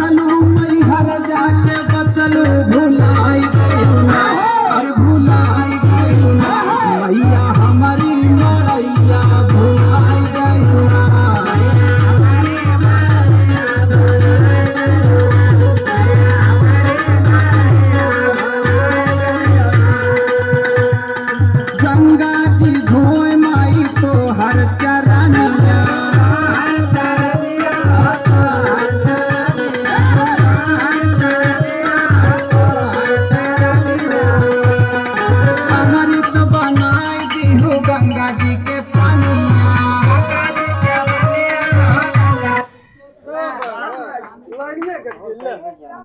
रहलू मैहर जाके बसलू भुलाई गइलू ना अरे भुलाई गइलू ना मैया हमारी मरैया भुलाई गइलू ना गंगा जी धोए माई तो हर चरनिया अमृत बनाई दीहू गंगा जी